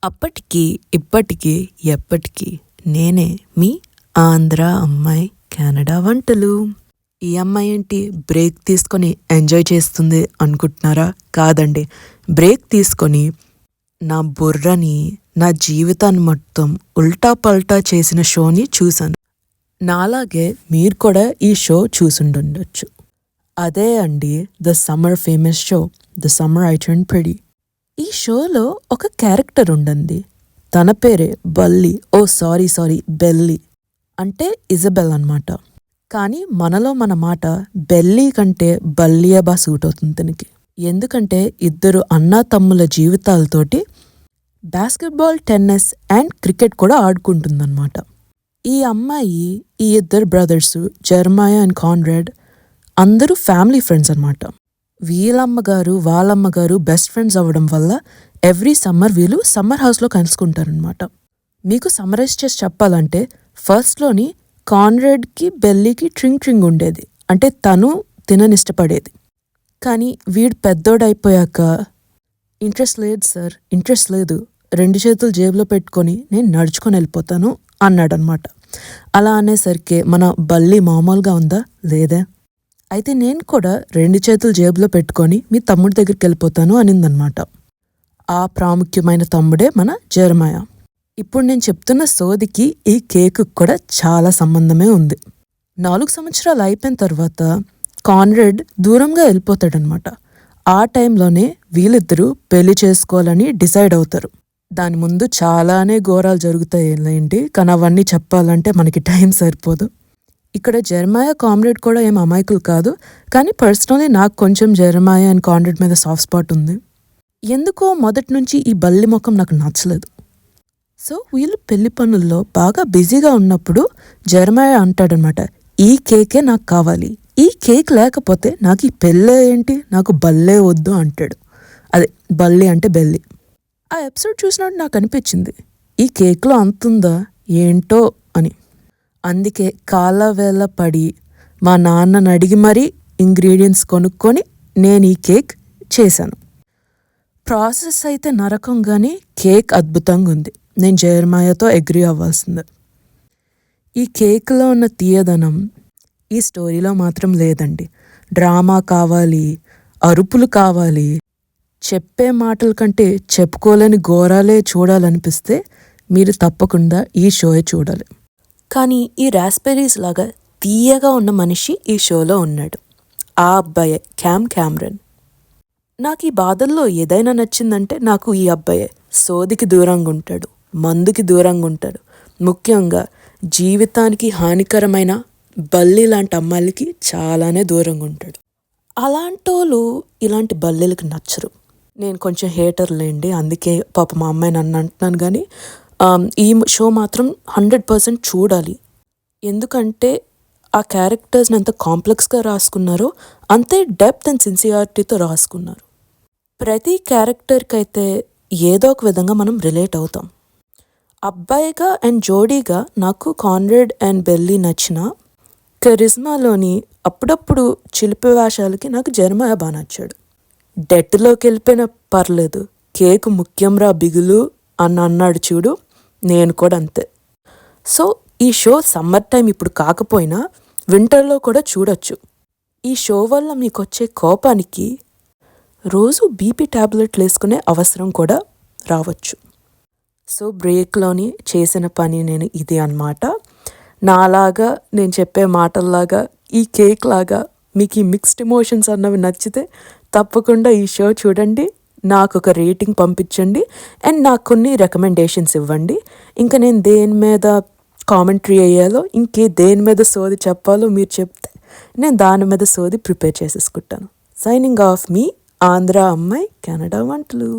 అప్పటికి ఇప్పటికి ఎప్పటికీ నేనే మీ ఆంధ్ర అమ్మాయి కెనడా వంటలు. ఈ అమ్మాయి ఏంటి బ్రేక్ తీసుకొని ఎంజాయ్ చేస్తుంది అనుకుంటున్నారా? కాదండి, బ్రేక్ తీసుకొని నా బుర్రని, నా జీవితాన్ని మొత్తం ఉల్టా పల్టా చేసిన షోని చూశాను. నాలాగే మీరు కూడా ఈ షో చూసుండొచ్చు. అదే అండి the summer famous show, the summer I turn pretty. ఈ షోలో ఒక క్యారెక్టర్ ఉండండి, తన పేరే బల్లి. సారీ బెల్లి అంటే ఇజబెల్ అన్నమాట. కానీ మనలో మన మాట బెల్లి కంటే బల్లియే బాగా సూట్ అవుతుంది తనకి. ఎందుకంటే ఇద్దరు అన్నా తమ్ముల జీవితాలతోటి బాస్కెట్బాల్, టెన్నిస్ అండ్ క్రికెట్ కూడా ఆడుకుంటుందన్నమాట. ఈ అమ్మాయి, ఈ ఇద్దరు బ్రదర్స్ జెర్మాయా అండ్ కాన్రాడ్ అందరూ ఫ్యామిలీ ఫ్రెండ్స్ అన్నమాట. వీళ్ళమ్మగారు వాళ్ళమ్మగారు బెస్ట్ ఫ్రెండ్స్ అవ్వడం వల్ల ఎవ్రీ సమ్మర్ వీళ్ళు సమ్మర్ హౌస్లో కలుసుకుంటారనమాట. మీకు సమరైజ్ చేసి చెప్పాలంటే ఫస్ట్లోని కాన్రాడ్కి బెల్లీకి ట్రింగ్ ఉండేది, అంటే తను తిననిష్టపడేది. కానీ వీడు పెద్దోడైపోయాక ఇంట్రెస్ట్ లేదు సార్, ఇంట్రెస్ట్ లేదు, 2 చేతులు జేబులో పెట్టుకొని నేను నడుచుకొని వెళ్ళిపోతాను అన్నాడనమాట. అలా అనేసరికి మన బల్లి మామూలుగా ఉందా? లేదే. అయితే నేను కూడా 2 చేతులు జేబులో పెట్టుకొని మీ తమ్ముడి దగ్గరికి వెళ్ళిపోతాను అనిందనమాట. ఆ ప్రాముఖ్యమైన తమ్ముడే మన జెర్మాయా. ఇప్పుడు నేను చెప్తున్న సోదికి ఈ కేకు కూడా చాలా సంబంధమే ఉంది. 4 సంవత్సరాలు అయిపోయిన తర్వాత కాన్రాడ్ దూరంగా వెళ్ళిపోతాడనమాట. ఆ టైంలోనే వీళ్ళిద్దరూ పెళ్లి చేసుకోవాలని డిసైడ్ అవుతారు. దాని ముందు చాలానే ఘోరాలు జరుగుతాయి ఏంటి, కానీ అవన్నీ చెప్పాలంటే మనకి టైం సరిపోదు. ఇక్కడ జెర్మాయా కామ్రేడ్ కూడా ఏం అమాయకులు కాదు, కానీ పర్సనలీ నాకు కొంచెం జెర్మాయా అండ్ కామ్రేడ్ మీద సాఫ్ట్ స్పాట్ ఉంది. ఎందుకో మొదటి నుంచి ఈ బల్లి ముఖం నాకు నచ్చలేదు. సో వీళ్ళు పెళ్లి పనుల్లో బాగా బిజీగా ఉన్నప్పుడు జెర్మాయా అంటాడనమాట, ఈ కేకే నాకు కావాలి, ఈ కేక్ లేకపోతే నాకు ఈ పెళ్ళే ఏంటి, నాకు బల్లే వద్దు అంటాడు. అదే బల్లి అంటే బెల్లి. ఆ ఎపిసోడ్ చూసినట్టు నాకు అనిపించింది, ఈ కేక్లో అంతుందా ఏంటో అని. అందుకే కాలవేళ పడి మా నాన్నని అడిగి మరీ ఇంగ్రీడియంట్స్ కొనుక్కొని నేను ఈ కేక్ చేశాను. ప్రాసెస్ అయితే నరకం, కానీ కేక్ అద్భుతంగా ఉంది. నేను జెర్మాయాతో అగ్రీ అవ్వాల్సిందే. ఈ కేక్లో ఉన్న తీయదనం ఈ స్టోరీలో మాత్రం లేదండి. డ్రామా కావాలి, అరుపులు కావాలి, చెప్పే మాటల కంటే చెప్పుకోలేని ఘోరాలే చూడాలనిపిస్తే మీరు తప్పకుండా ఈ షోయే చూడాలి. కానీ ఈ రాస్బెర్రీస్ లాగా తీయగా ఉన్న మనిషి ఈ షోలో ఉన్నాడు. ఆ అబ్బాయే క్యామరన్. నాకు ఈ బాధల్లో ఏదైనా నచ్చిందంటే నాకు ఈ అబ్బాయే. సోదికి దూరంగా ఉంటాడు, మందుకి దూరంగా ఉంటాడు, ముఖ్యంగా జీవితానికి హానికరమైన బల్లి లాంటి అమ్మాయిలకి చాలానే దూరంగా ఉంటాడు. అలాంటోళ్ళు ఇలాంటి బల్లీలకు నచ్చరు. నేను కొంచెం హేటర్లేండి, అందుకే పాప మా అమ్మాయి నన్ను అంటున్నాను. కానీ ఈ షో మాత్రం 100% చూడాలి. ఎందుకంటే ఆ క్యారెక్టర్స్ని ఎంత కాంప్లెక్స్గా రాసుకున్నారో అంతే డెప్త్ అండ్ సిన్సియారిటీతో రాసుకున్నారు. ప్రతి క్యారెక్టర్కి అయితే ఏదో ఒక విధంగా మనం రిలేట్ అవుతాం. అబ్బాయిగా అండ్ జోడీగా నాకు కాన్రాడ్ అండ్ బెల్లి నచ్చిన కరిజ్మాలోని అప్పుడప్పుడు చిలిపి వేషాలకి నాకు జెర్మాయా బాగా నచ్చాడు. డెట్లోకి వెళ్ళిపోయినా పర్లేదు, కేకు ముఖ్యం రా బిగులు అని అన్నాడు చూడు, నేను కూడా అంతే. సో ఈ షో సమ్మర్ టైం ఇప్పుడు కాకపోయినా వింటర్లో కూడా చూడొచ్చు. ఈ షో వల్ల మీకు వచ్చే కోపానికి రోజు బీపీ ట్యాబ్లెట్లు వేసుకునే అవసరం కూడా రావచ్చు. సో బ్రేక్లోని చేసిన పని నేను ఇది అన్నమాట. నాలాగా నేను చెప్పే మాటల్లాగా ఈ కేక్ లాగా మీకు ఈ మిక్స్డ్ ఎమోషన్స్ అన్నవి నచ్చితే తప్పకుండా ఈ షో చూడండి, నాకు ఒక రేటింగ్ పంపించండి అండ్ నాకు కొన్ని రికమెండేషన్స్ ఇవ్వండి. ఇంకా నేను దేని మీద కామెంటరీ అయ్యాలో, దేని మీద సోది చెప్పాలో మీరు చెప్తే నేను దాని మీద సోది ప్రిపేర్ చేసేసుకుంటాను. సైనింగ్ ఆఫ్ మీ ఆంధ్ర అమ్మాయి కెనడా వంటలు.